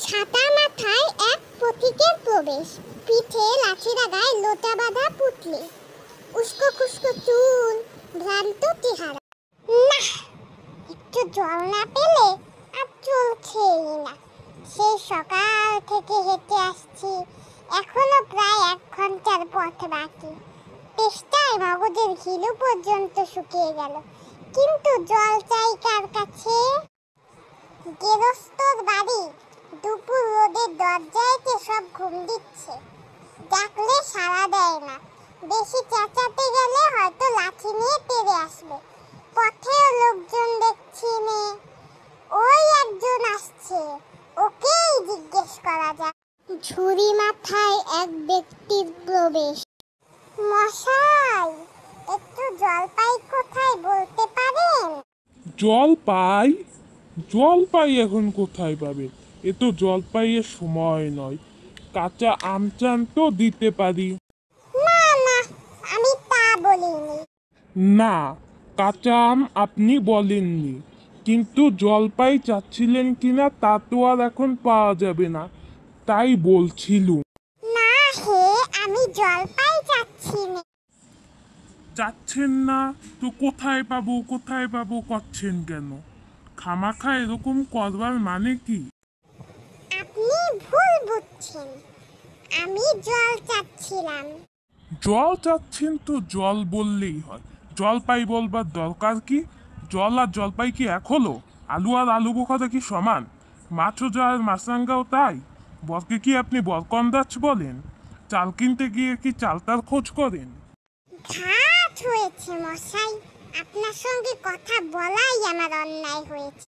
ছাতা মাথায় এক পথিকের প্রবেশ, পিঠে লাঠি ডাগায় লোটা বাঁধা পুতলি, উস্কো খুস্কো চুল, ভ্রান্ত চেহারা। না, একটু জল না পেলে আর চলছেই না। সেই সকাল থেকে হেঁটে আসছি, এখনো প্রায় 1 ঘন্টার পথ বাকি। তেষ্টায় মগজের ঘিলু পর্যন্ত শুকিয়ে গেল, কিন্তু জল চাই কার কাছে? গেরস্তর বাড়ি, দুপুর রোদের দরজায় সব ঘুম দিচ্ছে, ডাকলে সাড়া দেয় না। বেশি চেঁচাতে গেলে হয়তো লাঠি নিয়ে তেড়ে আসবে। পথেও লোকজন দেখছি নে, ওই একজন আসছে, ওকেই জিজ্ঞেস করা যাক। ঝুড়ি মাথায় এক ব্যক্তির প্রবেশ। মশাই, একটু জলপাই কোথায় বলতে পারেন? জলপাই? জলপাই এখন কোথায় পাবেন? এ তো জলপাইয়ের সময় নয়। কাঁচা আম চান তো দিতে পারি। না না, আমি তা বলিনি। না, কাঁচা আম আপনি বলেননি, কিন্তু জলপাই চাচ্ছিলেন কিনা তা তো আর এখন পাওয়া যাবে না, তাই বলছিলুম। না হে, আমি জলপাই চাচ্ছি না। চাচ্ছেন না তো কোথায় পাবো কোথায় পাবো করছেন কেন? খামাখা এরকম করবার মানে কি? আপনি ভুল বুঝছেন, আমি জল চাচ্ছিলাম। জল চাচ্ছেন তো জল বললেই হয়, জলপাই বলবার দরকার কি? জল আর জলপাই কি এক হলো? আলু আর আলু বোখাটা কি সমান? মাছও যা আর মাছরাঙ্গাও তাই? বরকে কি আপনি বরকন্দাজ বলেন? চাল কিনতে গিয়ে কি চালতার খোঁজ করেন? ঘাট হয়েছে মশাই, আপনার সঙ্গে কথা বলাই আমার অন্যায় হয়েছে।